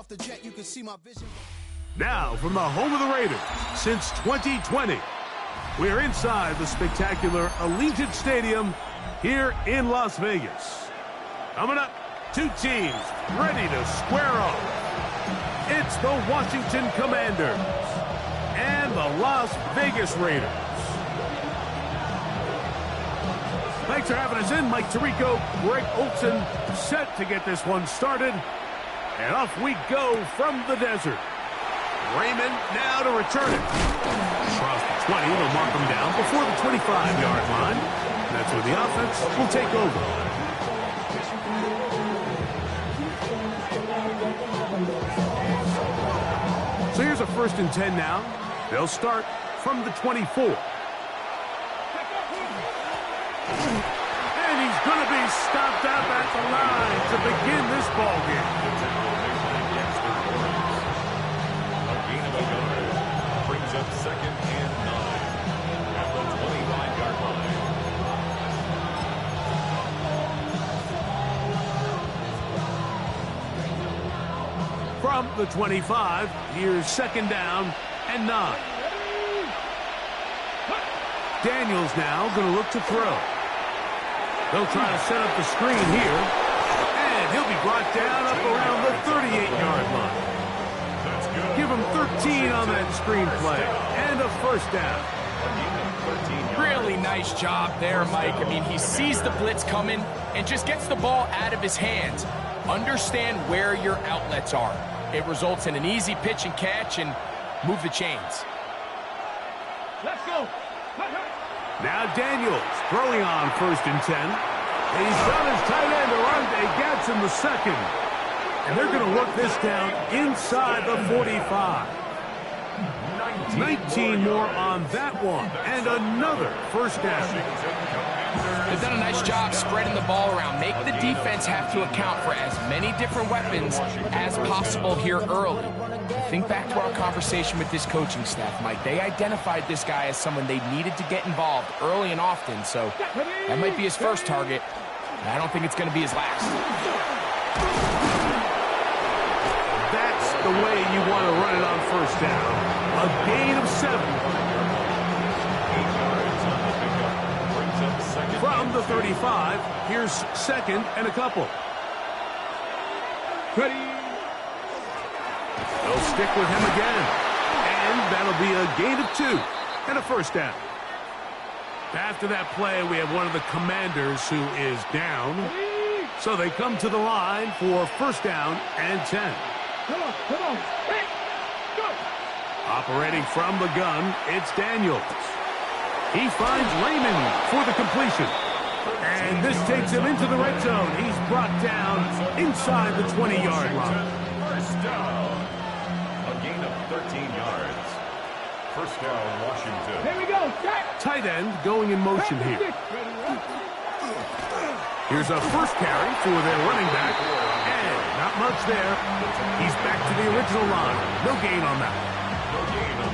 off the jet, you can see my vision. Now, from the home of the Raiders, since 2020, we're inside the spectacular Allegiant Stadium here in Las Vegas. Coming up, two teams ready to square off. It's the Washington Commanders and the Las Vegas Raiders. Thanks for having us in. Mike Tirico, Greg Olson, set to get this one started. And off we go from the desert. Raymond now to return it. Across the 20, they'll mark him down before the 25-yard line. That's where the offense will take over. So here's a 1st and 10 now. They'll start from the 24. And he's going to be stopped up at the line to begin this ball game. Brings up 2nd and 9 at the 25-yard line. From the 25, here's 2nd down and 9. Daniels now going to look to throw. They'll try to set up the screen here. And he'll be brought down up around the 38-yard line. Give him 13 on that screen play. And a 1st down. Really nice job there, Mike. I mean, he sees the blitz coming and just gets the ball out of his hands. Understand where your outlets are. It results in an easy pitch and catch and move the chains. Let's go. Now Daniels throwing on 1st and 10. He's got his tight end Arante Gatz in the 2nd. And they're going to work this down inside the 45. 19 more on that one. And another 1st down. They've done a nice job spreading the ball around. Make the defense have to account for as many different weapons as possible here early. Think back to our conversation with this coaching staff, Mike. They identified this guy as someone they needed to get involved early and often, so that might be his first target. I don't think it's going to be his last. That's the way you want to run it on 1st down. A gain of 7. From the 35, here's 2nd and a couple. Ready. They'll stick with him again. And that'll be a gain of 2 and a 1st down. After that play, we have one of the Commanders who is down. So they come to the line for 1st down and 10. Come on. Hey, go. Operating from the gun, it's Daniels. He finds Raymond for the completion. And this takes him into the red zone. He's brought down inside the 20-yard line. 1st down. A gain of 13 yards. 1st down, Washington. Here we go. Tight end going in motion here. Here's a 1st carry for their running back. And not much there. He's back to the original line. No gain on that.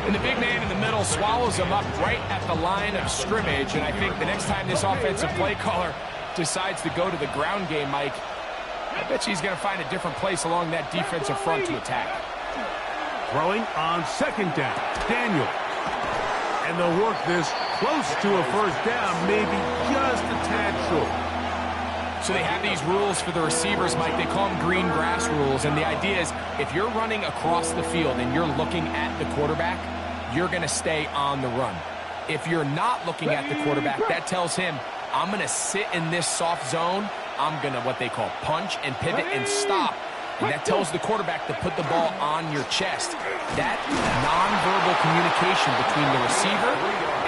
And the big man in the middle swallows him up right at the line of scrimmage. And I think the next time this offensive play caller decides to go to the ground game, Mike, I bet you he's going to find a different place along that defensive front to attack. Throwing on 2nd down, Daniel. And they'll work this close to a 1st down, maybe just a tad short. So they have these rules for the receivers, Mike. They call them green grass rules. And the idea is if you're running across the field and you're looking at the quarterback, you're going to stay on the run. If you're not looking at the quarterback, that tells him, I'm going to sit in this soft zone. I'm going to what they call punch and pivot and stop. And that tells the quarterback to put the ball on your chest. That nonverbal communication between the receiver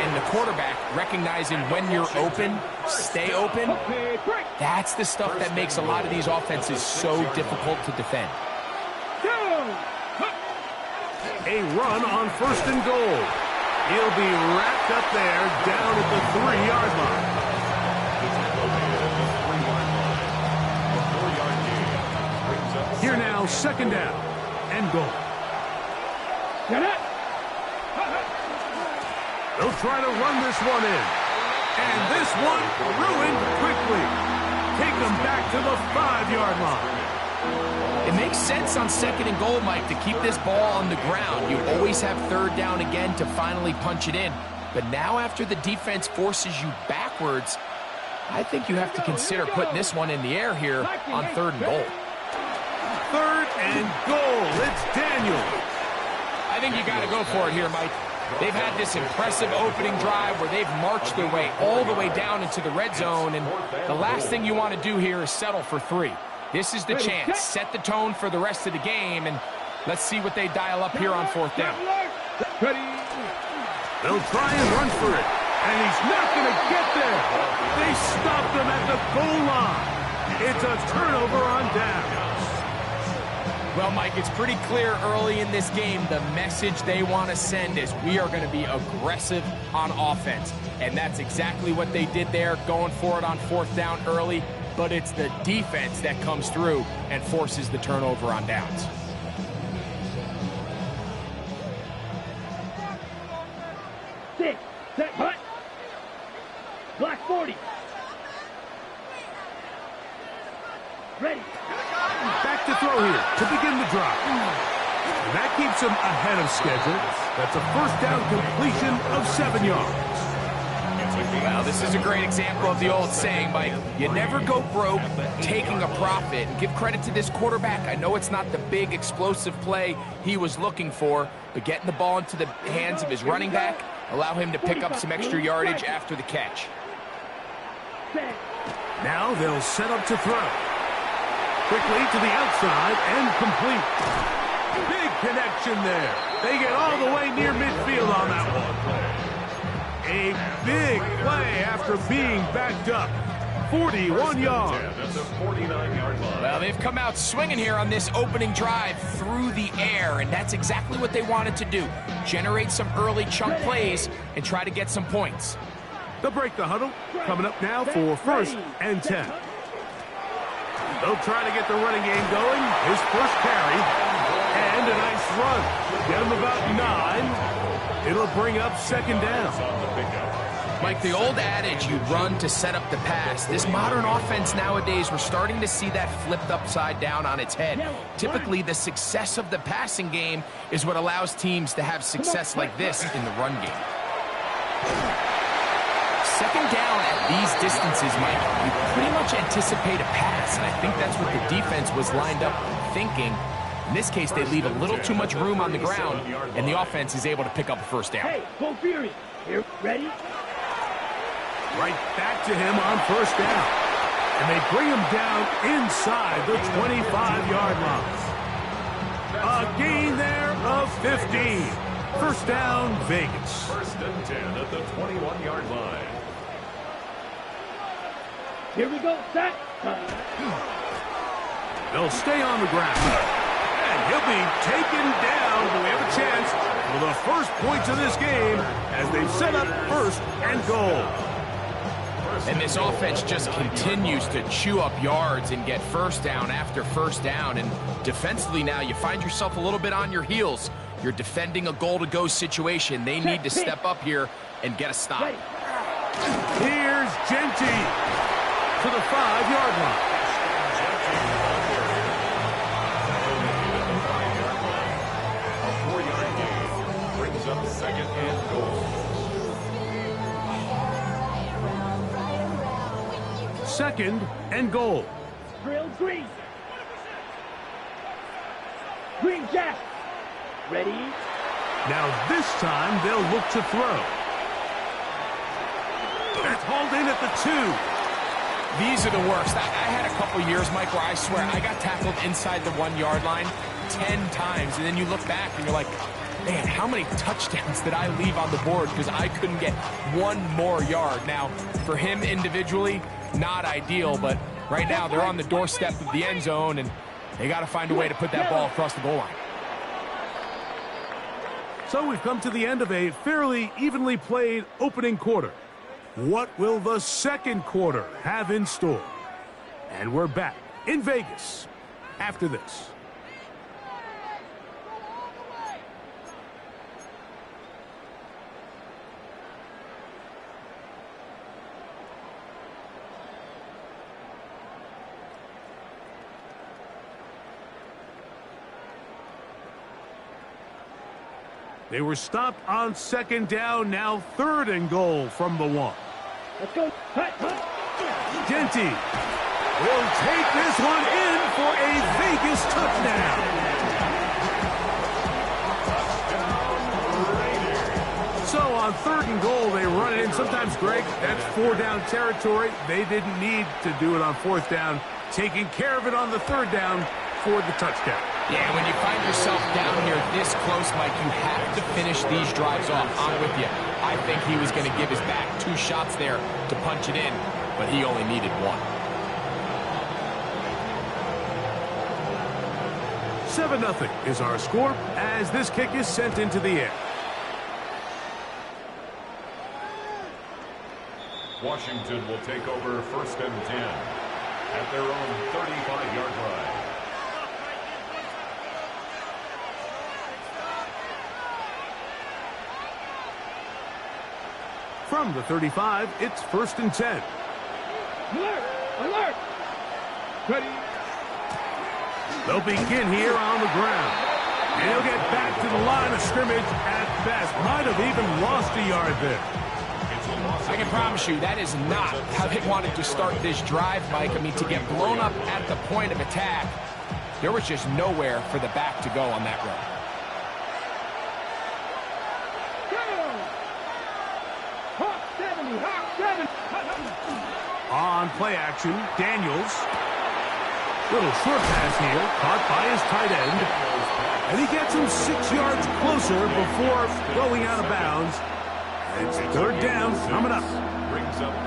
and the quarterback, recognizing when you're open, stay open, that's the stuff that makes a lot of these offenses so difficult to defend. A run on 1st and goal. He'll be wrapped up there down at the 3-yard line. Here now, 2nd down and goal. Get it. They'll try to run this one in. And this one ruined quickly. Take them back to the 5-yard line. It makes sense on 2nd and goal, Mike, to keep this ball on the ground. You always have 3rd down again to finally punch it in. But now after the defense forces you backwards, I think you have to consider putting this one in the air here on 3rd and goal. 3rd and goal. It's Daniel. I think you got to go for it here, Mike. They've had this impressive opening drive where they've marched their way all the way down into the red zone, and the last thing you want to do here is settle for 3. This is the chance. Set the tone for the rest of the game, and let's see what they dial up here on 4th down. They'll try and run for it, and he's not going to get there. They stopped him at the goal line. It's a turnover on down. Well, Mike, it's pretty clear early in this game the message they want to send is we are going to be aggressive on offense. And that's exactly what they did there, going for it on 4th down early. But it's the defense that comes through and forces the turnover on downs. Six, set, hut. Black 40. Ready. Back to throw here to begin the drive. And that keeps him ahead of schedule. That's a 1st down completion of 7 yards. Well, this is a great example of the old saying, Mike, you never go broke taking a profit. And give credit to this quarterback. I know it's not the big explosive play he was looking for, but getting the ball into the hands of his running back, allow him to pick up some extra yardage after the catch. Now they'll set up to throw. Quickly to the outside and complete. Big connection there. They get all the way near midfield on that one. A big play after being backed up. 41 yards. That's a 49-yard line. Well, they've come out swinging here on this opening drive through the air, and that's exactly what they wanted to do. Generate some early chunk plays and try to get some points. They'll break the huddle. Coming up now for 1st and 10. They'll try to get the running game going. His first carry. And a nice run. Get him about 9. It'll bring up 2nd down. Mike, the old adage, you run to set up the pass. This modern offense nowadays, we're starting to see that flipped upside down on its head. Typically, the success of the passing game is what allows teams to have success like this in the run game. 2nd down at these distances, Mike, you pretty much anticipate a pass, and I think that's what the defense was lined up thinking. In this case, they leave a little too much room on the ground, and the offense is able to pick up a 1st down. Hey, go Fury. Here, ready? Right back to him on 1st down. And they bring him down inside the 25-yard line. A gain there of 15. 1st down, Vegas. 1st and 10 at the 21-yard line. Here we go, set. They'll stay on the ground. And he'll be taken down. We have a chance for the first points of this game as they set up 1st and goal. And this offense just continues to chew up yards and get 1st down after 1st down. And defensively now, you find yourself a little bit on your heels. You're defending a goal-to-go situation. They need to step up here and get a stop. Here's Genty to the 5-yard line. A 4-yard gain brings up 2nd and goal. 2nd and goal. Drill green. Green jack. Ready? Now this time they'll look to throw. That's hauled in at the 2. These are the worst. I had a couple years, Mike, where I swear I got tackled inside the 1-yard line 10 times. And then you look back and you're like, man, how many touchdowns did I leave on the board because I couldn't get 1 more yard? Now, for him individually, not ideal, but right now they're on the doorstep of the end zone, and they got to find a way to put that ball across the goal line. So we've come to the end of a fairly evenly played opening quarter. What will the 2nd quarter have in store? And we're back in Vegas after this. They were stopped on second down, now 3rd and goal from the 1. Let's go. Hut, hut. Genty will take this one in for a Vegas touchdown. So on 3rd and goal, they run it in. Sometimes, Greg, that's 4-down territory. They didn't need to do it on 4th down. Taking care of it on the 3rd down for the touchdown. Yeah, when you find yourself down here this close, Mike, you have to finish these drives off. I'm with you. I think he was going to give his back 2 shots there to punch it in, but he only needed 1. 7-0 is our score as this kick is sent into the air. Washington will take over 1st and 10 at their own 35-yard line. From the 35, it's 1st and 10. Alert! Alert! Ready? They'll begin here on the ground. And he'll get back to the line of scrimmage at best. Might have even lost a yard there. I can promise you that is not how they wanted to start this drive, Mike. I mean, to get blown up at the point of attack, there was just nowhere for the back to go on that run. On play action, Daniels. Little short pass here, caught by his tight end. And he gets him 6 yards closer before going out of bounds. It's 3rd down coming up.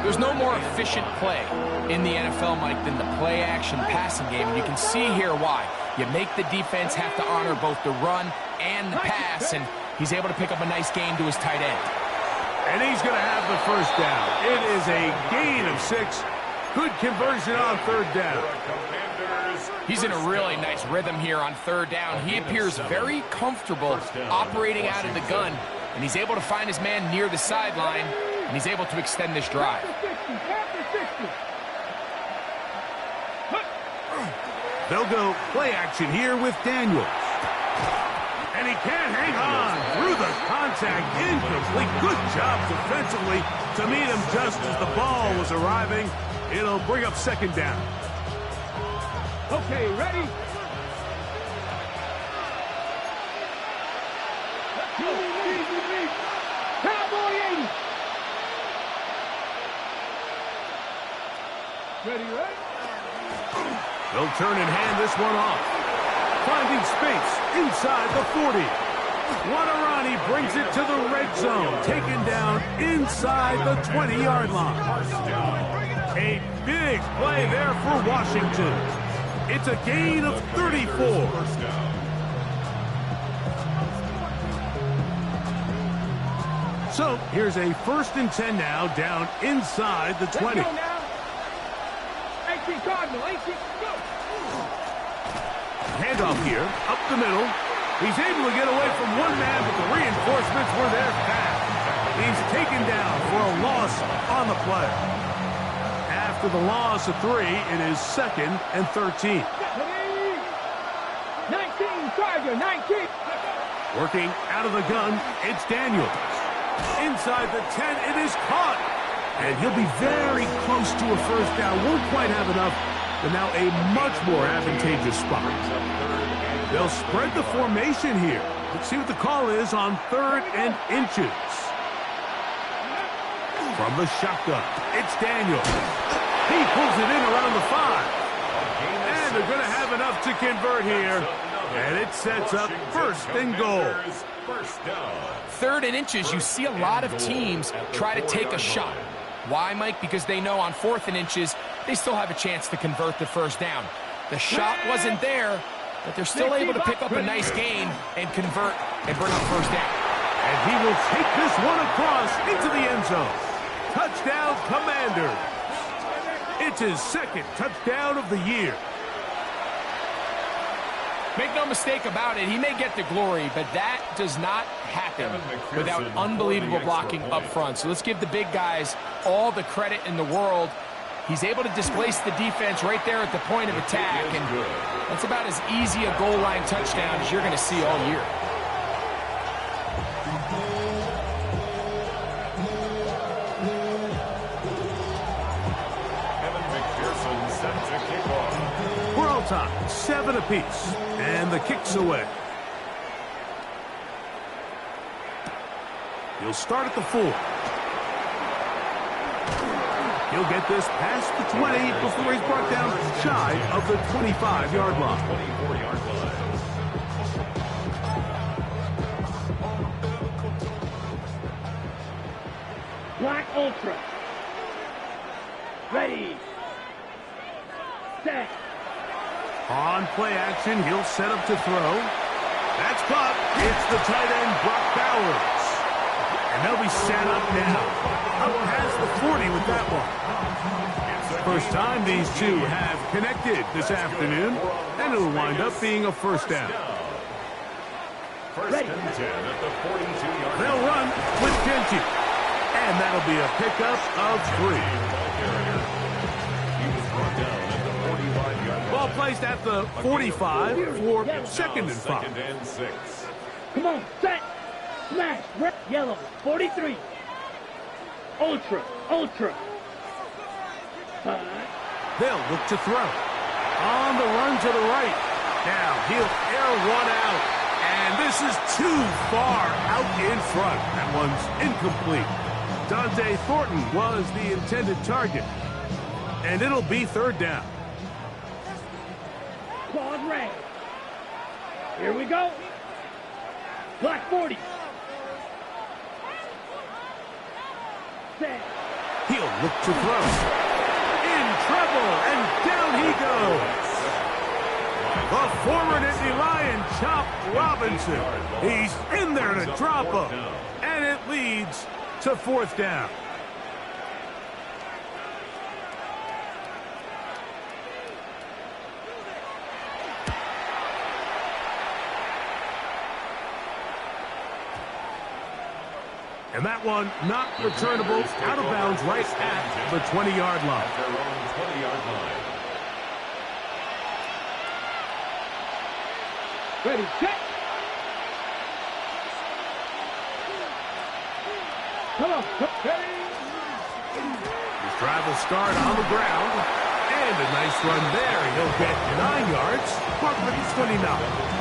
There's no more efficient play in the NFL, Mike, than the play-action passing game. And you can see here why. You make the defense have to honor both the run and the pass, and he's able to pick up a nice gain to his tight end. And he's going to have the 1st down. It is a gain of 6. Good conversion on 3rd down. He's in a really nice rhythm here on 3rd down. He appears very comfortable operating out of the gun, and he's able to find his man near the sideline, and he's able to extend this drive. They'll go play action here with Daniels. And he can't hang on through the contact. Incomplete. Good job defensively to meet him just as the ball was arriving. It'll bring up 2nd down. Okay, ready? Cowboy 80. Ready, right? They'll turn and hand this one off. Finding space inside the 40. Guarani brings it to the red zone. Taken down inside the 20-yard line. A big play there for Washington. It's a gain of 34. So here's a 1st and 10 now down inside the 20. Let's go now. 18 Cardinal, 18, go. Handoff here, up the middle. He's able to get away from one man, but the reinforcements were there fast. He's taken down for a loss on the play. After the loss of 3, it is 2nd and 13. 19, Charger, 19. Working out of the gun, it's Daniels. Inside the 10, it is caught. And he'll be very close to a 1st down. Won't quite have enough, but now a much more advantageous spot. They'll spread the formation here. Let's see what the call is on 3rd and inches. From the shotgun, it's Daniels. He pulls it in around the 5. And they're going to have enough to convert here. And it sets up 1st and goal. 3rd and inches, you see a lot of teams try to take a shot. Why, Mike? Because they know on 4th and inches, they still have a chance to convert the 1st down. The shot wasn't there, but they're still able to pick up a nice gain and convert and bring up 1st down. And he will take this one across into the end zone. Touchdown, Commanders. It's his 2nd touchdown of the year. Make no mistake about it, he may get the glory, but that does not happen without unbelievable blocking up front. So let's give the big guys all the credit in the world. He's able to displace the defense right there at the point of attack, and that's about as easy a goal line touchdown as you're going to see all year. tie, 7 apiece. And the kick's away. He'll start at the 4. He'll get this past the 20 before he's brought down shy of the 25-yard line. 24-yard line. Black Ultra. Ready. Set. On play action, he'll set up to throw. That's caught. It's the tight end, Brock Bowers. And they'll be set up now. Up past the 40 with that one. First time these two have connected this afternoon, and it'll wind up being a first down. First and 10 at the 42-yard line. They'll run with Genty. And that'll be a pickup of 3. He was brought down at the 45-yard line. Ball placed at the 45 for second and 5. Second and 6. Come on, set. Smash. Red. Yellow. 43. Ultra. Ultra. They'll look to throw. On the run to the right. Now he'll air one out. And this is too far out in front. That one's incomplete. Dante Thornton was the intended target. And it'll be third down. Quad red. Here we go. Black 40. Set. He'll look to throw. In trouble, and down he goes. The former Nittany Lion, Chop Robinson. He's in there to drop him. And it leads to fourth down. And that one not returnable, out of bounds right at the 20-yard line. At their own 20-yard line. Ready, set. Come on. Ready. His drive will start on the ground. And a nice run there. He'll get 9 yards. Mark for the 29.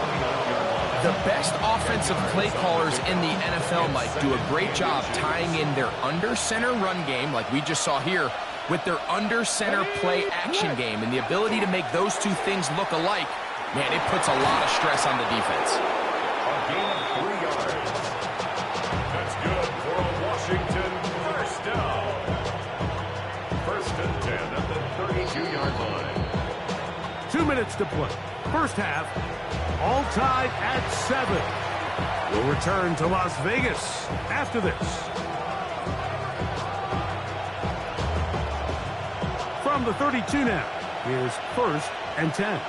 The best offensive play callers in the NFL, Mike, do a great job tying in their under-center run game, like we just saw here, with their under-center play action game. And the ability to make those two things look alike, man, it puts a lot of stress on the defense. A gain of 3 yards. That's good for a Washington first down. First and 10 at the 32-yard line. 2 minutes to play. First half, all tied at 7. We'll return to Las Vegas after this. From the 32 now, here's first and 10.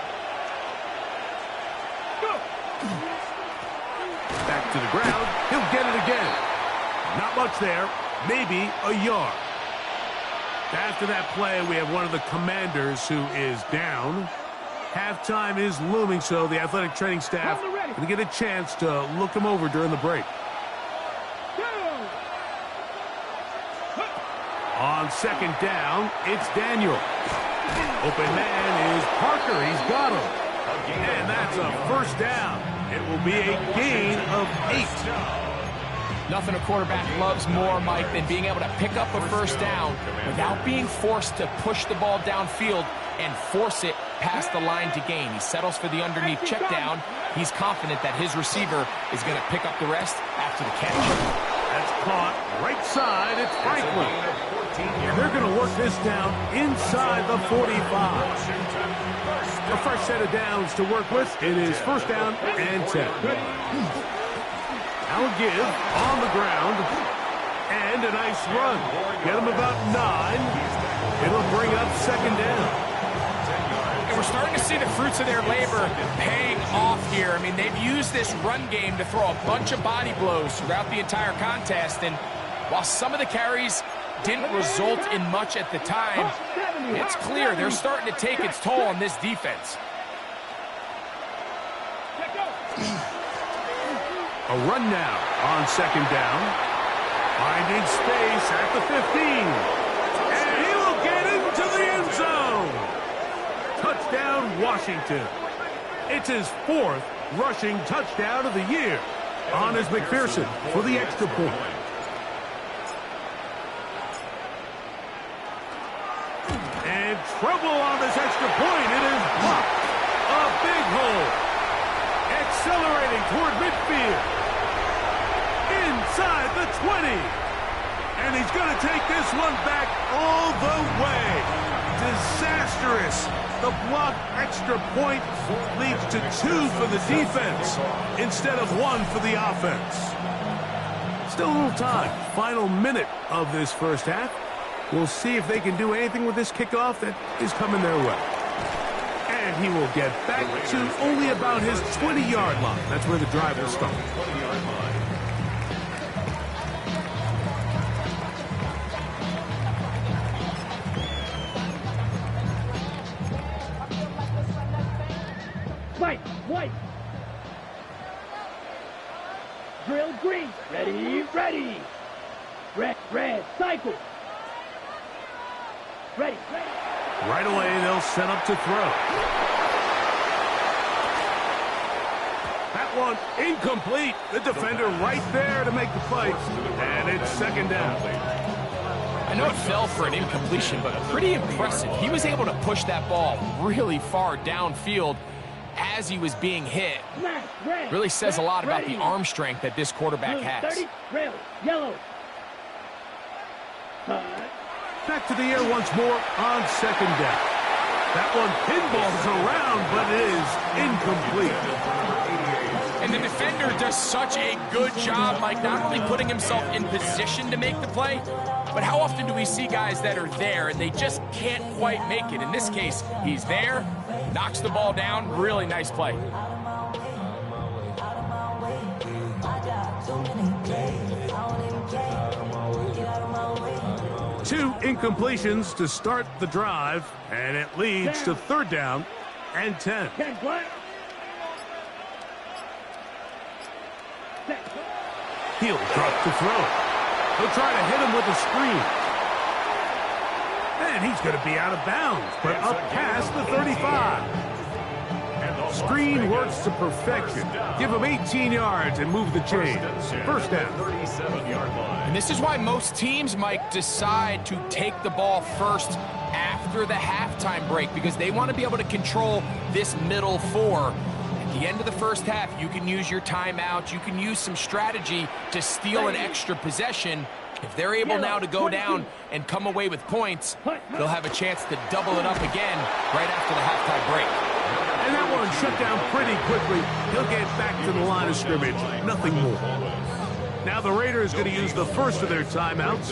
Back to the ground. He'll get it again. Not much there. Maybe a yard. After that play, we have one of the Commanders who is down. Halftime is looming, so the athletic training staff going to get a chance to look him over during the break. On second down, it's Daniel. Open man is Parker. He's got him. And that's a first down. It will be a gain of 8. Nothing a quarterback loves more, Mike, than being able to pick up a first down without being forced to push the ball downfield and force it past the line to gain. He settles for the underneath check down. He's confident that his receiver is going to pick up the rest after the catch. That's caught right side. It's Franklin. And they're going to work this down inside the 45. A fresh set of downs to work with. It is first down and 10. Now a give on the ground. And a nice run. Get him about 9. It'll bring up second down. And we're starting to see the fruits of their labor paying off here. I mean, they've used this run game to throw a bunch of body blows throughout the entire contest. And while some of the carries didn't result in much at the time, it's clear they're starting to take its toll on this defense. A run now on second down. Finding space at the 15. And he will get into the end zone. Touchdown, Washington. Washington. It's his 4th rushing touchdown of the year. On is McPherson for the extra point. And trouble on this extra point. It is blocked. A big hole. Accelerating toward midfield. Inside the 20. And he's going to take this one back all the way. Disastrous. The blocked extra point leads to 2 for the defense instead of 1 for the offense. Still a little time. Final minute of this first half. We'll see if they can do anything with this kickoff that is coming their way. And he will get back to only about his 20-yard line. That's where the drive will start. White. Drill green. Ready. Red. Cycle. Ready. Right away, they'll set up to throw. That one incomplete. The defender right there to make the play. And it's second down. I know it fell for an incompletion, but pretty impressive. He was able to push that ball really far downfield as he was being hit. Really says a lot about the arm strength that this quarterback has. 30, rail, yellow. Back to the air once more on second down. That one pinballs around, but it is incomplete. And the defender does such a good job, Mike, not only putting himself in position to make the play, but how often do we see guys that are there and they just can't quite make it? In this case, he's there, knocks the ball down, really nice play. Two incompletions to start the drive, and it leads to third down and 10. He'll drop to throw. He'll try to hit him with a screen. And he's going to be out of bounds, but up past the 35. Screen works to perfection. Give him 18 yards and move the chains. First down. And this is why most teams, Mike, decide to take the ball first after the halftime break, because they want to be able to control this middle four. At the end of the first half, you can use your timeout. You can use some strategy to steal an extra possession. If they're able now to go down and come away with points, they'll have a chance to double it up again right after the halftime break. And that one shut down pretty quickly. He'll get back to the line of scrimmage. Nothing more. Now the Raiders going to use the first of their timeouts.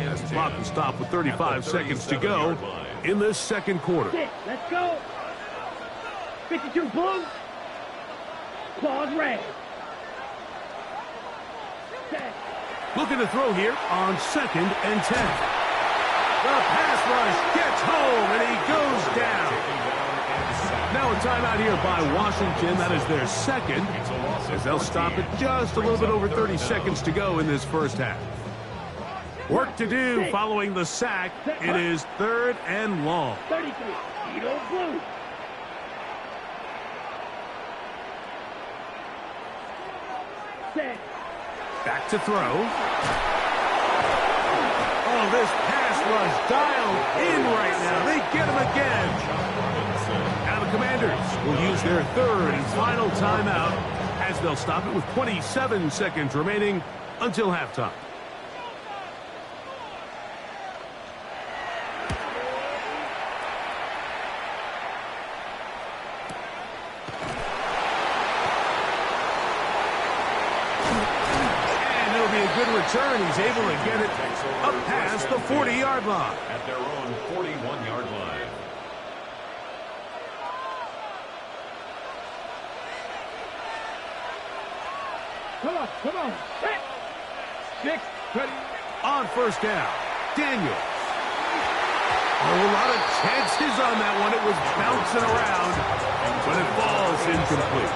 As the clock will stop with 35 seconds to go in this second quarter. Let's go. 52 blue. Claws red. Looking to throw here on second and 10. The pass rush gets home, and he goes down. Now a timeout here by Washington. That is their second, as they'll stop it just a little bit over 30 seconds to go in this first half. Work to do following the sack. It is third and long. 33. Eagle blue. Set. Back to throw. Oh, this pass rush dialed in right now. They get him again. Now the Commanders will use their third and final timeout as they'll stop it with 27 seconds remaining until halftime. Good return. He's able to get it up past the 40-yard line. At their own 41-yard line. Come on. Six. Ready. On first down, Daniels. A lot of chances on that one. It was bouncing around, but it falls incomplete.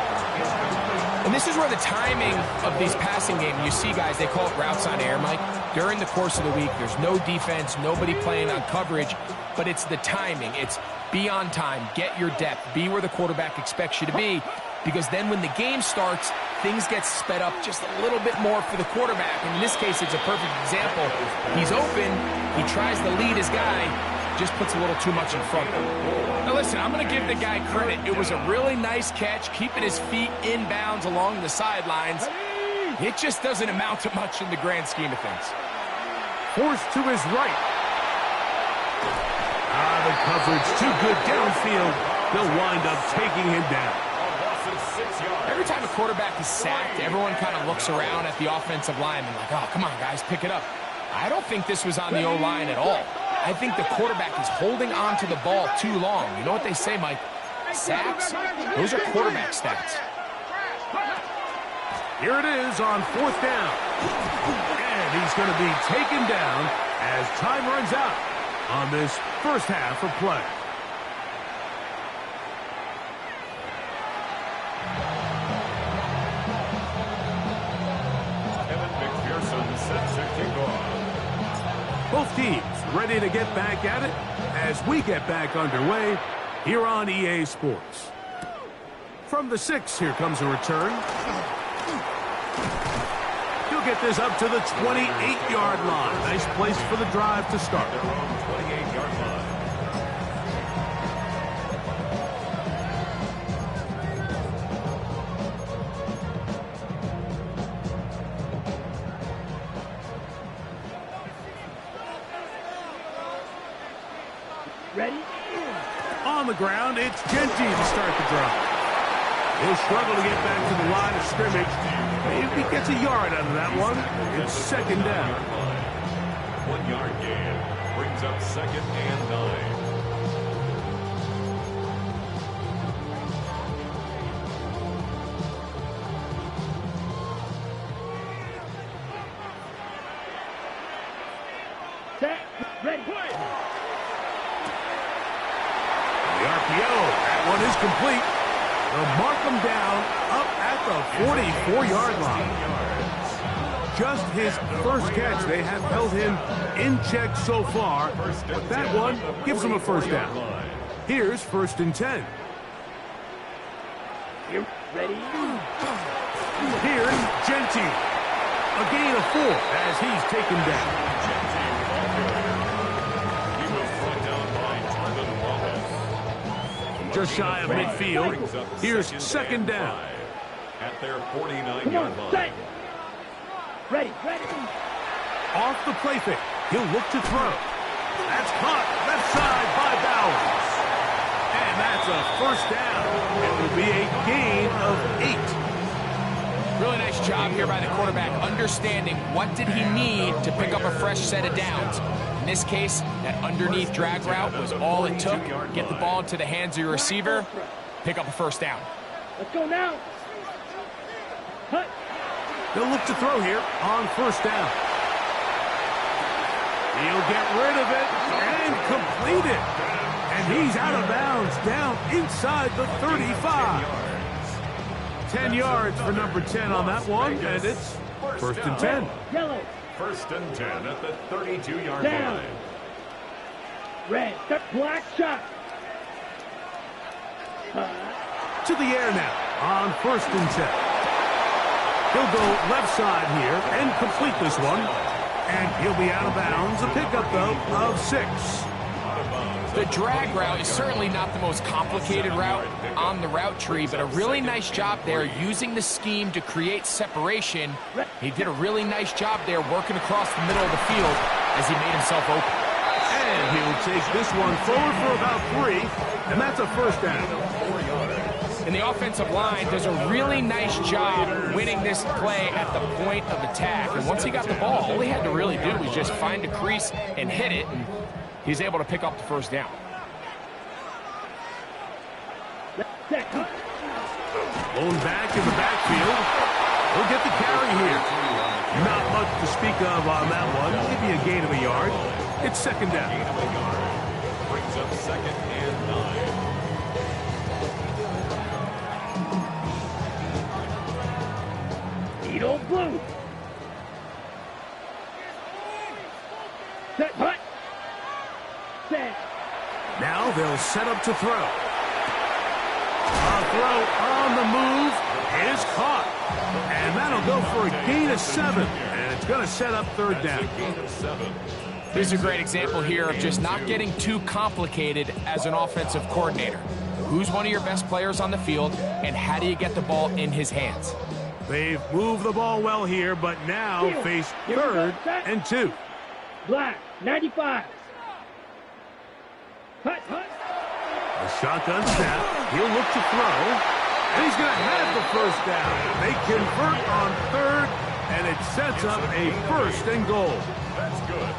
And this is where the timing of these passing games, you see guys, they call it routes on air, Mike. During the course of the week, there's no defense, nobody playing on coverage, but it's the timing. It's be on time, get your depth, be where the quarterback expects you to be, because then when the game starts, things get sped up just a little bit more for the quarterback. And in this case, it's a perfect example. He's open, he tries to lead his guy, just puts a little too much in front of him. Now listen, I'm going to give the guy credit. It was a really nice catch, keeping his feet inbounds along the sidelines. It just doesn't amount to much in the grand scheme of things. Forced to his right. The coverage too good downfield. They'll wind up taking him down. Every time a quarterback is sacked, everyone kind of looks around at the offensive lineman like, oh, come on, guys, pick it up. I don't think this was on the O-line at all. I think the quarterback is holding on to the ball too long. You know what they say, Mike? Sacks, those are quarterback stats. Here it is on 4th down. And he's going to be taken down as time runs out on this first half of play. Both teams ready to get back at it as we get back underway here on EA Sports. From the 6, here comes a return. He'll get this up to the 28-yard line. Nice place for the drive to start. 28-yard line. Ready? On the ground, it's Genty to start the drive. He'll struggle to get back to the line of scrimmage. Maybe he gets a yard out of that one. It's 2nd down. 1 yard gain brings up 2nd and 9. Set. Ready. Play. The RPO, that one is complete. They'll mark him down up at the 44-yard line. Just his first catch. They have held him in check so far, but that one gives him a first down. Here's 1st and 10. You ready? Here's Genty. A gain of 4 as he's taken down. Just shy of midfield. Here's 2nd down. At their 49-yard line. Ready. Off the play fake. He'll look to throw. That's caught left side by Bowers. And that's a first down. It will be a gain of 8. Really nice job here by the quarterback, understanding what did he need to pick up a fresh set of downs. In this case, that underneath drag route was all it took. Get the ball into the hands of your receiver, pick up a first down. Let's go now. Hut. They'll look to throw here on 1st down. He'll get rid of it and complete it. And he's out of bounds down inside the 35. 10 yards for number 10 on that one, and it's 1st and 10. Yellow. 1st and 10 at the 32-yard Down. line. Red. Step black shot. To the air now on 1st and 10. He'll go left side here and complete this one. And he'll be out of bounds. A pickup, though, of 6. The drag route is certainly not the most complicated route on the route tree, but a really nice job there using the scheme to create separation. He did a really nice job there working across the middle of the field as he made himself open. And he'll take this one forward for about 3, and that's a first down. And the offensive line does a really nice job winning this play at the point of attack. And once he got the ball, all he had to really do was just find a crease and hit it, and he's able to pick up the first down. Blown back in the backfield. He'll get the carry here. Not much to speak of on that one. Maybe a gain of a yard. It's 2nd down. Gain of a yard. Brings up 2nd and 9. Set. Now they'll set up to throw. A throw on the move is caught. And that'll go for a gain of 7. And it's going to set up third down. Here's a great example here of just not getting too complicated as an offensive coordinator. Who's one of your best players on the field, and how do you get the ball in his hands? They've moved the ball well here, but now face third and 2. Black, 95. Hut, hut. A shotgun snap. He'll look to throw. And he's going to have the first down. They convert on third, and it sets up a first and goal. That's good.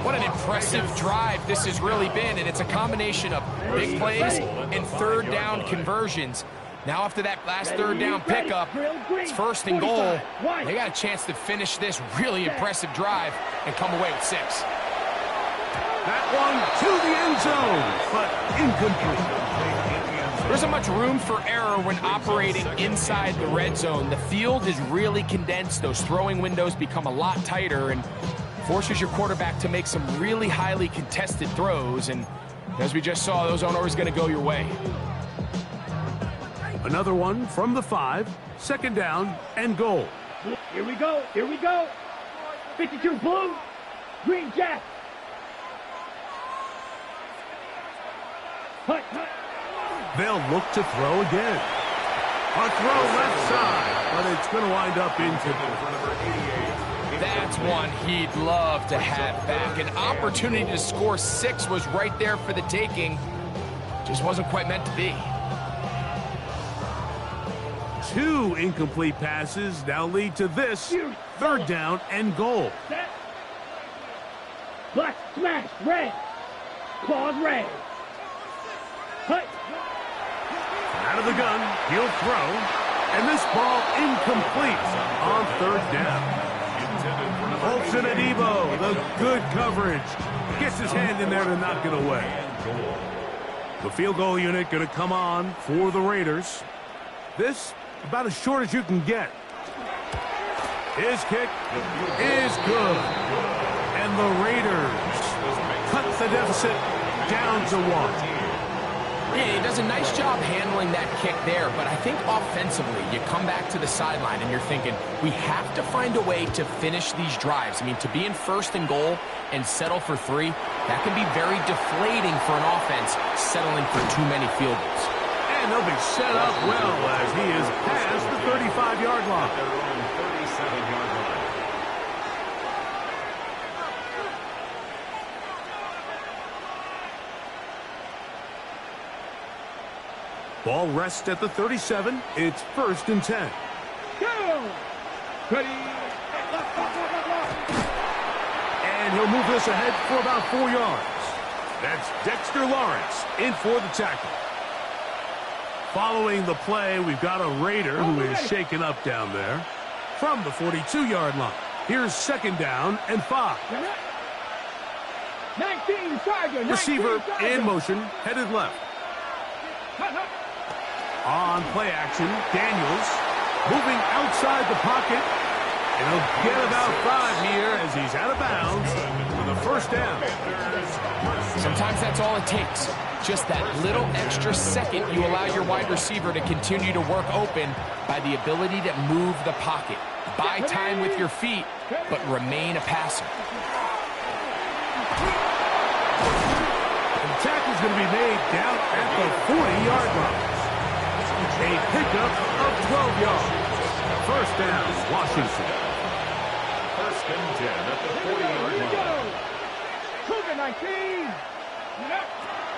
What an impressive drive this has really been, and it's a combination of big plays and third down conversions. Now after that last third down pickup, it's first and goal. They got a chance to finish this really impressive drive and come away with 6. That one to the end zone, but incomplete. There isn't much room for error when operating inside the red zone. The field is really condensed. Those throwing windows become a lot tighter and forces your quarterback to make some really highly contested throws. And as we just saw, those aren't always going to go your way. Another one from the 5, second down and goal. Here we go. Here we go. 52 blue. Green jack. Hut, hut. They'll look to throw again. A throw left side, but it's going to wind up incomplete. That's one he'd love to have back. An opportunity to score 6 was right there for the taking. Just wasn't quite meant to be. 2 incomplete passes now lead to this third down and goal. Set. Black smash. Red. Claws red. Hut. Out of the gun, he'll throw. And this ball incomplete on third down. Olsen and Evo, the good coverage. Gets his hand in there to knock it away. The field goal unit going to come on for the Raiders. This about as short as you can get. His kick is good. And the Raiders cut the deficit down to 1. Yeah, he does a nice job handling that kick there, but I think offensively, you come back to the sideline and you're thinking, we have to find a way to finish these drives. I mean, to be in first and goal and settle for 3, that can be very deflating for an offense settling for too many field goals. And they'll be set up well as he is past the 35-yard line. Their own 37-yard line. Ball rests at the 37. It's first and 10. Go. Ready. And he'll move this ahead for about 4 yards. That's Dexter Lawrence in for the tackle. Following the play, we've got a Raider who is shaken up down there from the 42-yard line. Here's second down and 5. 19 Charger. Receiver in motion, headed left. On play action, Daniels moving outside the pocket. And he'll get about 5 here as he's out of bounds for the first down. Sometimes that's all it takes. Just that little extra second you allow your wide receiver to continue to work open by the ability to move the pocket. Buy time with your feet, but remain a passer. The tackle's going to be made down at the 40-yard line. A pickup of 12 yards. First down, Washington. First and 10 at the 40-yard line. Cougar 19.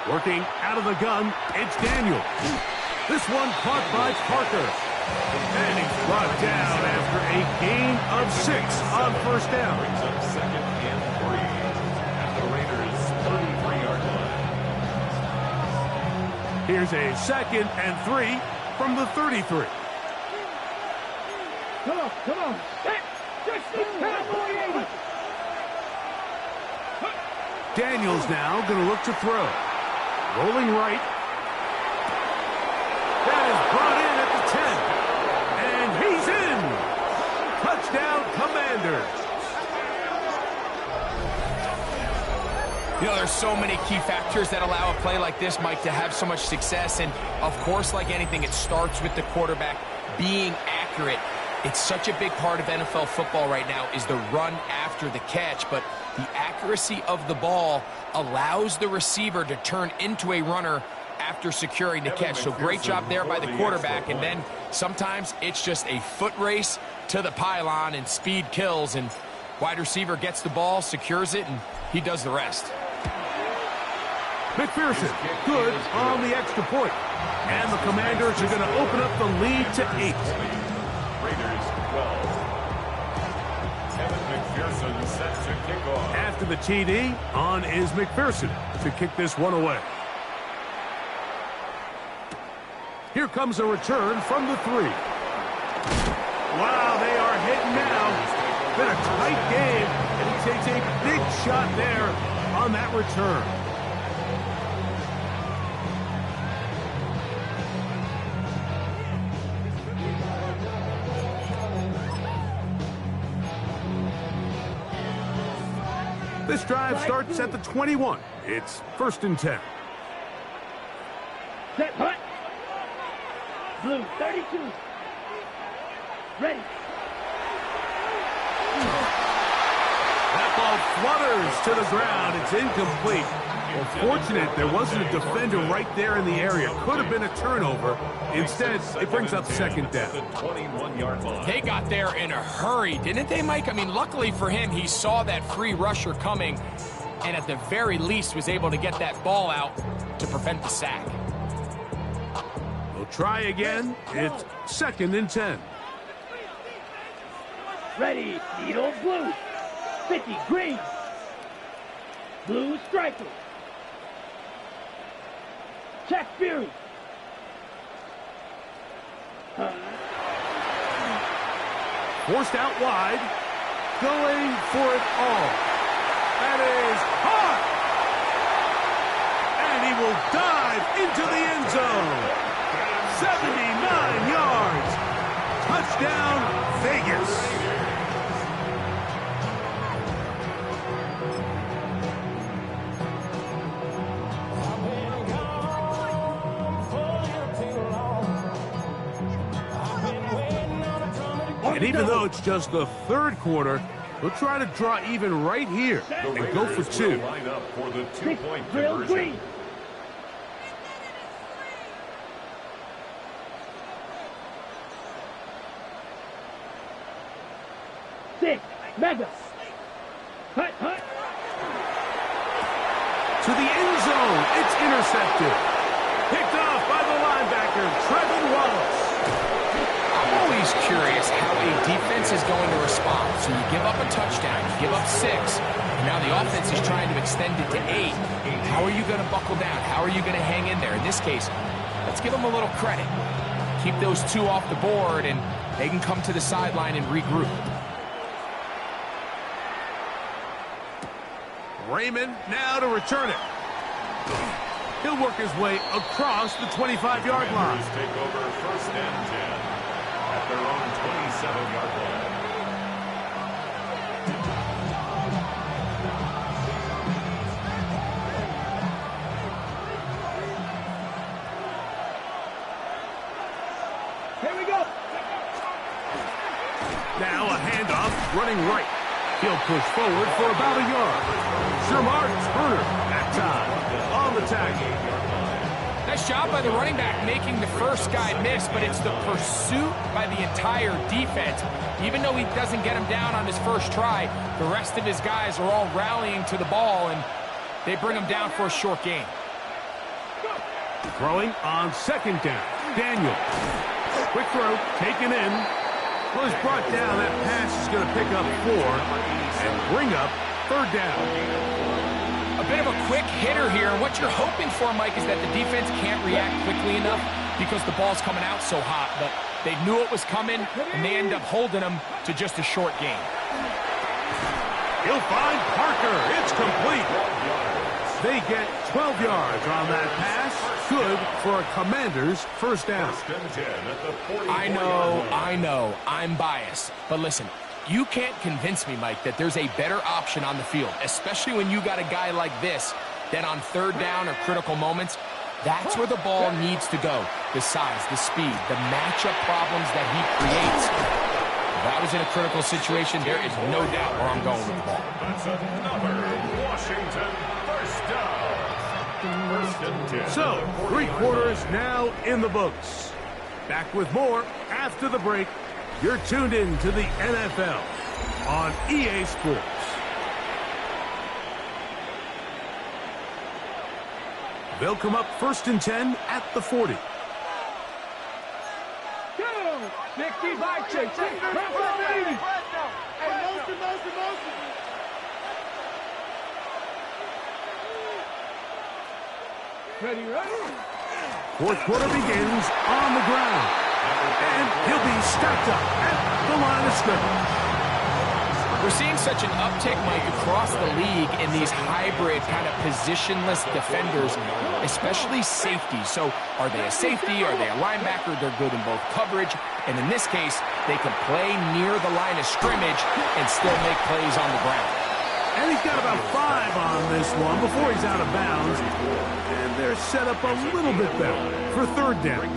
Working out of the gun, it's Daniel. This one caught by Parker. And he's brought down after a gain of 6 on first down. Brings up second and 3 at the Raiders' 33-yard line. Here's a second and 3 from the 33. Come on, come on. Just the cowboy 80. Daniels now going to look to throw. Rolling right. That is brought in at the 10. And he's in. Touchdown, Commanders. You know, there's so many key factors that allow a play like this, Mike, to have so much success. And, of course, like anything, it starts with the quarterback being accurate. It's such a big part of NFL football right now is the run after the catch. But the accuracy of the ball allows the receiver to turn into a runner after securing the catch. So great job there by the quarterback. And then sometimes it's just a foot race to the pylon and speed kills. And wide receiver gets the ball, secures it, and he does the rest. McPherson, good on the extra point. And the Commanders are going to open up the lead to 8. Raiders 12. Kevin McPherson set to kick off. After the TD, on is McPherson to kick this one away. Here comes a return from the 3. Wow, they are hitting now. Been a tight game, and he takes a big shot there on that return. This drive starts at the 21. It's 1st and 10. Set, hut. Blue, 32. Ready. That ball flutters to the ground. It's incomplete. Well, fortunate there wasn't a defender right there in the area. Could have been a turnover. Instead, it brings up 2nd down. The 21-yard line. They got there in a hurry, didn't they, Mike? I mean, luckily for him, he saw that free rusher coming and at the very least was able to get that ball out to prevent the sack. We'll try again. It's 2nd and 10. Ready. Needle blue. 50 green. Blue striker. Check Fury. Forced out wide. Going for it all. That is hot. And he will dive into the end zone. 79 yards. Touchdown, Vegas. And even though it's just the 3rd quarter, we'll try to draw even right here and go for 2. Line up for the 2-point Real conversion. green. Six. Mega. Hut, hut. To the end zone. It's intercepted. Picked off by the linebacker, Trevin Wallace. I'm always curious how a defense is going to respond. So you give up a touchdown, you give up 6, and now the offense is trying to extend it to 8. How are you going to buckle down? How are you going to hang in there? In this case, let's give them a little credit. Keep those 2 off the board, and they can come to the sideline and regroup. Raymond now to return it. He'll work his way across the 25-yard line. Commanders take over 1st and 10 at their own 27-yard line. Here we go. Now a handoff, running right. He'll push forward for about a yard. Shamar Turner that time on the tackle. Nice job by the running back making the first guy miss, but it's the pursuit by the entire defense. Even though he doesn't get him down on his first try, the rest of his guys are all rallying to the ball, and they bring him down for a short gain. Throwing on 2nd down. Daniel. Quick throw, taken in. Well, he's brought down. That pass is going to pick up 4 and bring up 3rd down. A bit of a quick hitter here. What you're hoping for, Mike, is that the defense can't react quickly enough because the ball's coming out so hot. But they knew it was coming, and they end up holding them to just a short gain. He'll find Parker. It's complete. They get 12 yards on that pass. Good for a Commander's 1st down. 1st and 10 at the 44-yard line. I know, I'm biased. But listen, You can't convince me, Mike, that there's a better option on the field, especially when you got a guy like this, that on third down or critical moments, that's where the ball needs to go. The size, the speed, the matchup problems that he creates. If I was in a critical situation, there is no doubt where I'm going with the ball. That's another Washington first down. First and 10. So, 3 quarters now in the books. Back with more after the break. You're tuned in to the NFL on EA Sports. They'll come up first and 10 at the 40. 65, check. Ready? Fourth quarter begins on the ground. And he'll be stacked up at the line of scrimmage. We're seeing such an uptick, Mike, across the league in these hybrid kind of positionless defenders, especially safety. So are they a safety? Are they a linebacker? They're good in both coverage. And in this case, they can play near the line of scrimmage and still make plays on the ground. And he's got about 5 on this one before he's out of bounds. And they're set up a little bit better for third down.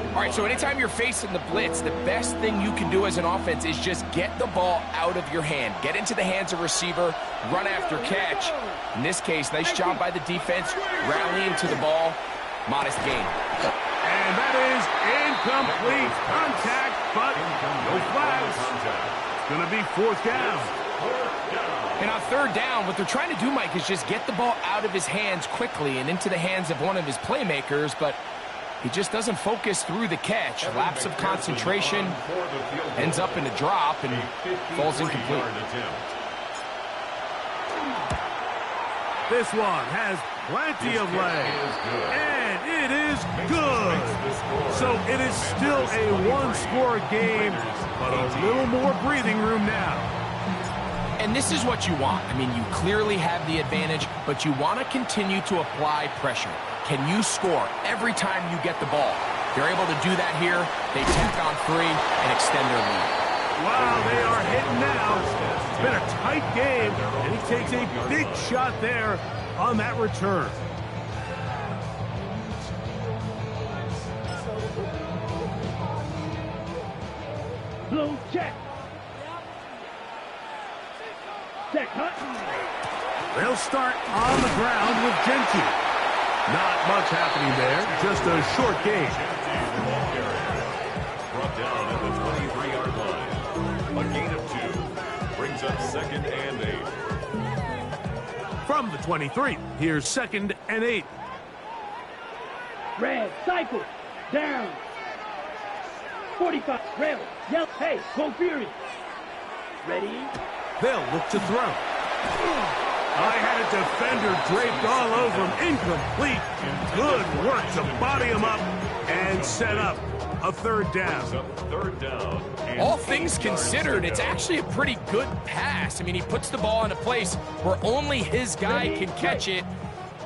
All right, so anytime you're facing the blitz, the best thing you can do as an offense is just get the ball out of your hand. Get into the hands of receiver, run after catch. In this case, nice job by the defense, rallying to the ball. Modest gain. And that is incomplete contact, but no flags. It's going to be fourth down. And on third down, what they're trying to do, Mike, is just get the ball out of his hands quickly and into the hands of one of his playmakers, but he just doesn't focus through the catch. Lapse of concentration, ends up in a drop, and falls incomplete. This one has plenty of legs, and it is good. So it is still a one-score game, but a little more breathing room now. And this is what you want. I mean, you clearly have the advantage, but you want to continue to apply pressure. Can you score every time you get the ball? They're able to do that here. They tack on 3 and extend their lead. Wow, they are hitting now. It's been a tight game, and he takes a big shot there on that return. Blue check. Check, cut. They'll start on the ground with Genty. Not much happening there, just a short game. Brought down at the 23-yard line. A gain of 2 brings up second and 8. From the 23, here's second and 8. Red, cycle, down. 45, rail, yell, hey, go Fury. Ready? They'll look to throw. I had a defender draped all over him. Incomplete. Good work to body him up and set up a third down. All things considered, it's actually a pretty good pass. I mean, he puts the ball in a place where only his guy can catch it.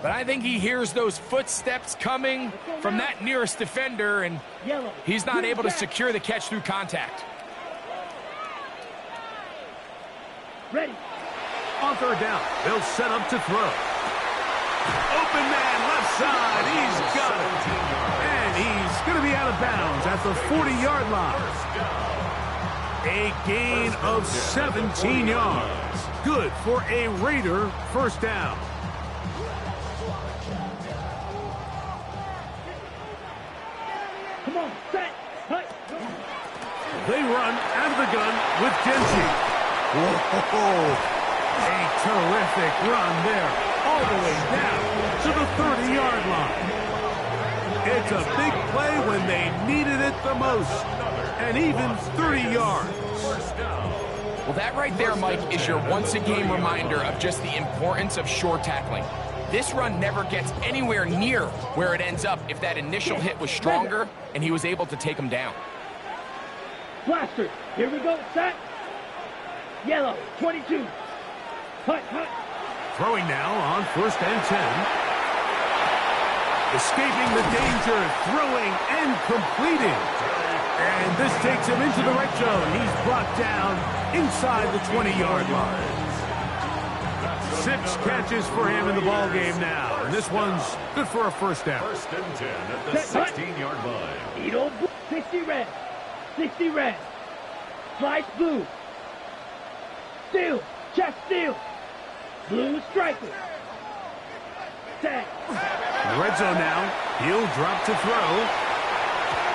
But I think he hears those footsteps coming from that nearest defender, and he's not able to secure the catch through contact. Ready. On third down, they'll set up to throw. Open man, left side, he's got it. And he's going to be out of bounds at the 40-yard line. A gain of 17 yards. Good for a Raider first down. Come on, set, cut. They run out of the gun with Genty. Whoa! A terrific run there, all the way down to the 30-yard line. It's a big play when they needed it the most, and even 30 yards. Well, that right there, Mike, is your once-a-game reminder of just the importance of short tackling. This run never gets anywhere near where it ends up if that initial hit was stronger and he was able to take him down. Blaster, here we go, set. Yellow, 22. Cut. Throwing now on first and 10. Escaping the danger, throwing and completing. And this takes him into the red zone. He's brought down inside the 20-yard line. 6 catches for him in the ball game now. And this one's good for a first down. First and 10 at the 16-yard line. Edo, 60 red. 60 red. Slice blue. Steal. Chest steal. Blue striker. Tag. In the red zone now. He'll drop to throw.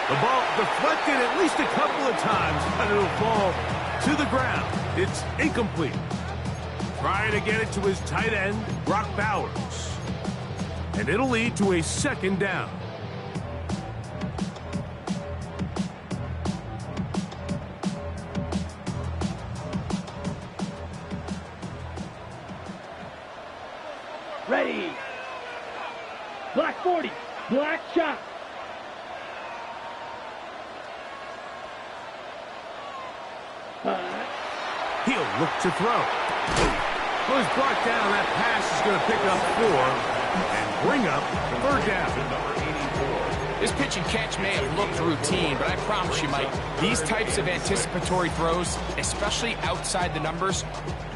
The ball deflected at least a couple of times, but it'll fall to the ground. It's incomplete. Trying to get it to his tight end, Brock Bowers. And it'll lead to a second down. Ready. Black 40. Black shot. He'll look to throw. Was brought down. That pass is going to pick up 4 and bring up 3rd down. This pitch and catch may have looked routine, but I promise you, Mike, these types of anticipatory throws, especially outside the numbers,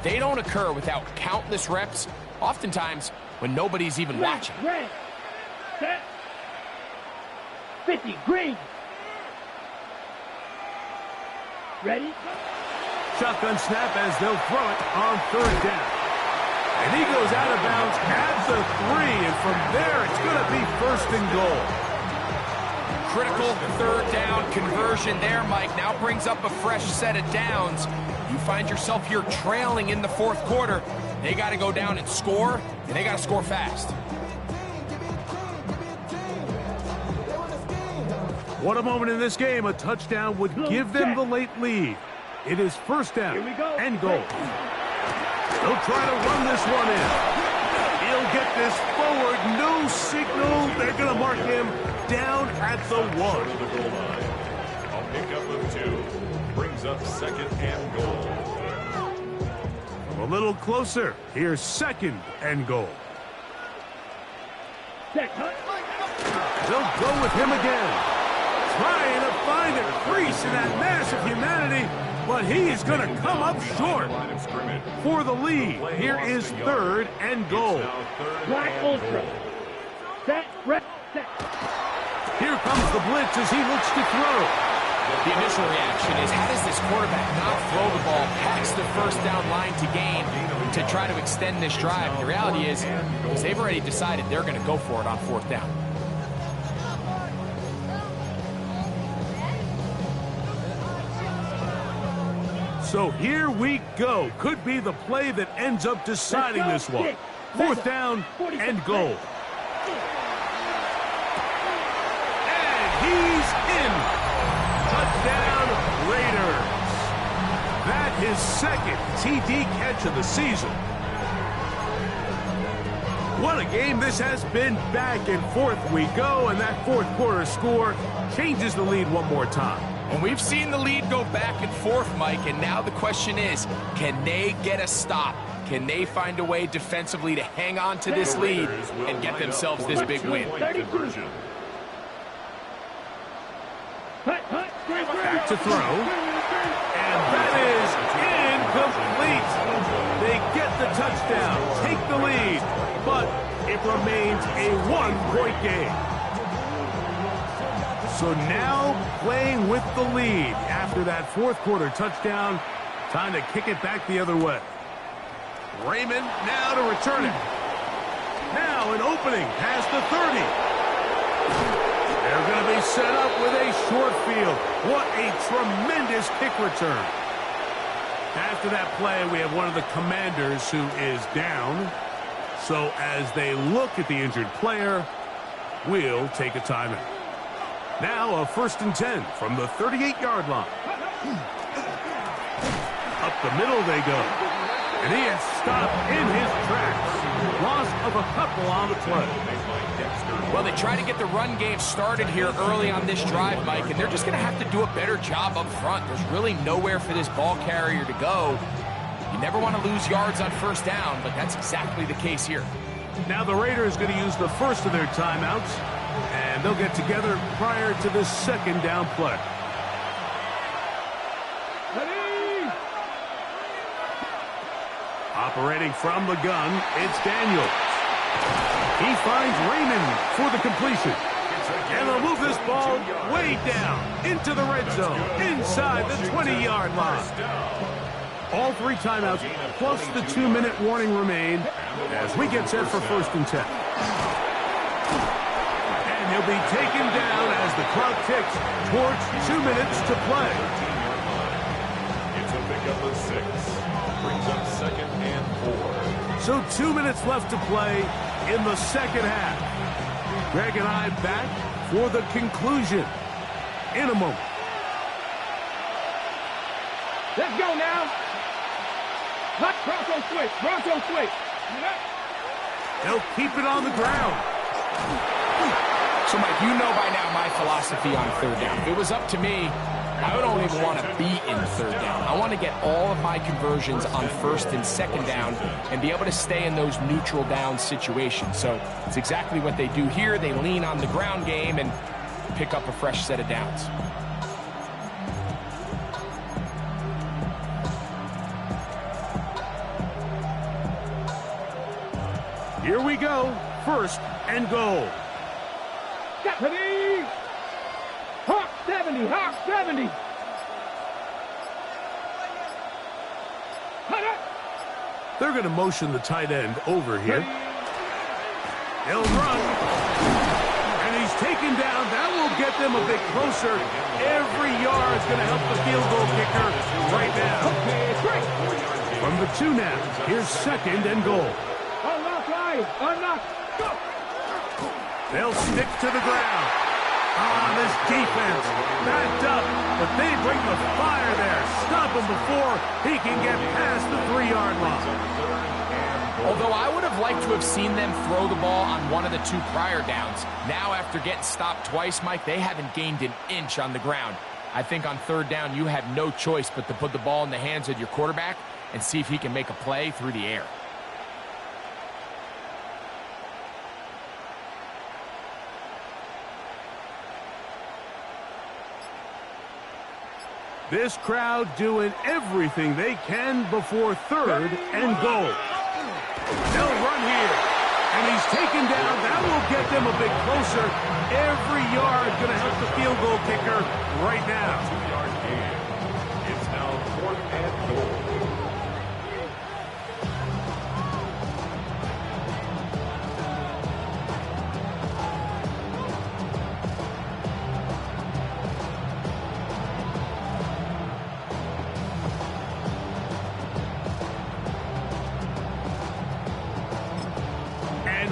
they don't occur without countless reps, oftentimes when nobody's even watching. Red. Set. 50. Green. Ready? Shotgun snap as they'll throw it on 3rd down. And he goes out of bounds at the 3, and from there it's going to be 1st and goal. Critical 3rd down conversion there, Mike. Now brings up a fresh set of downs. You find yourself here trailing in the 4th quarter. They got to go down and score, and they got to score fast. What a moment in this game. A touchdown would give them the late lead. It is 1st down and goal. They'll try to run this one in. He'll get this forward. No signal. They're going to mark him down at the 1. To the goal line. A pickup of 2. Brings up 2nd and goal. A little closer. Here's 2nd and goal. Set. They'll go with him again. Trying to find a crease in that mass of humanity, but he is going to come up short for the lead. Here is 3rd and goal. Black ultra. Set. Red. Set. Here comes the blitz as he looks to throw. The initial reaction is, how does this quarterback not throw the ball past the 1st down line to gain to try to extend this drive? The reality is they've already decided they're going to go for it on 4th down. So here we go. Could be the play that ends up deciding this one. 4th down and goal. And he's in. Touchdown, Raiders. That his 2nd TD catch of the season. What a game this has been. Back and forth we go, and that 4th quarter score changes the lead one more time. And we've seen the lead go back and forth, Mike, and now the question is, can they get a stop? Can they find a way defensively to hang on to this lead and get themselves this big win? Back to throw. And that is incomplete. They get the touchdown, take the lead, but it remains a 1-point game. So now playing with the lead after that 4th quarter touchdown. Time to kick it back the other way. Raymond now to return it. Now an opening past the 30. They're going to be set up with a short field. What a tremendous kick return. After that play, we have one of the commanders who is down. So as they look at the injured player, we'll take a timeout. Now a 1st and 10 from the 38-yard line. Up the middle they go. And he is stopped in his tracks. Loss of a couple on the play. Well, they try to get the run game started here early on this drive, Mike, and they're just going to have to do a better job up front. There's really nowhere for this ball carrier to go. You never want to lose yards on 1st down, but that's exactly the case here. Now the Raiders going to use the first of their timeouts, and they'll get together prior to the second down play. Ready? Operating from the gun, it's Daniels. He finds Raymond for the completion. And they'll move this ball way down into the red zone, inside the 20-yard line. All three timeouts, plus the 2-minute warning remain as we get set for 1st and 10. And he'll be taken down as the clock ticks towards 2 minutes to play. It's a pickup of 6. Brings up 2nd and 4. So 2 minutes left to play in the second half. Greg and I back for the conclusion in a moment. Let's go now. Bronco switch. Bronco switch. They'll keep it on the ground. So, Mike, you know by now my philosophy on 3rd down. If it was up to me, I don't even want to be in 3rd down. I want to get all of my conversions on 1st and 2nd down and be able to stay in those neutral down situations. So it's exactly what they do here. They lean on the ground game and pick up a fresh set of downs. Here we go. 1st and goal. Got ready. Hawk 70. Hawk 70. They're going to motion the tight end over here. He'll run. And he's taken down. That will get them a bit closer. Every yard is going to help the field goal kicker right now. From the 2 now, here's 2nd and goal. Unlock line. Unlock. Go. They'll stick to the ground. This defense backed up, but they bring the fire there. Stop him before he can get past the 3-yard line. Although I would have liked to have seen them throw the ball on one of the 2 prior downs. Now, after getting stopped twice, Mike, they haven't gained an inch on the ground. I think on 3rd down, you had no choice but to put the ball in the hands of your quarterback and see if he can make a play through the air. This crowd doing everything they can before 3rd and goal. They'll run here. And he's taken down. That will get them a bit closer. Every yard going to help the field goal kicker right now. 2-yard gain. It's now 4th and goal.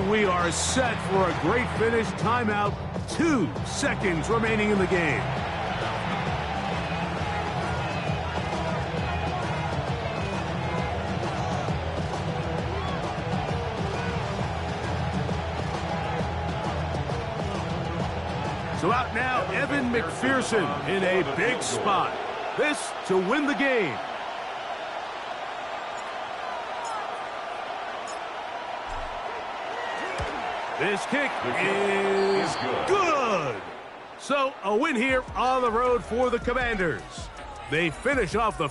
We are set for a great finish. Timeout. 2 seconds remaining in the game. So out now, Evan McPherson in a big spot. This to win the game. This kick is good. So a win here on the road for the Commanders. They finish off the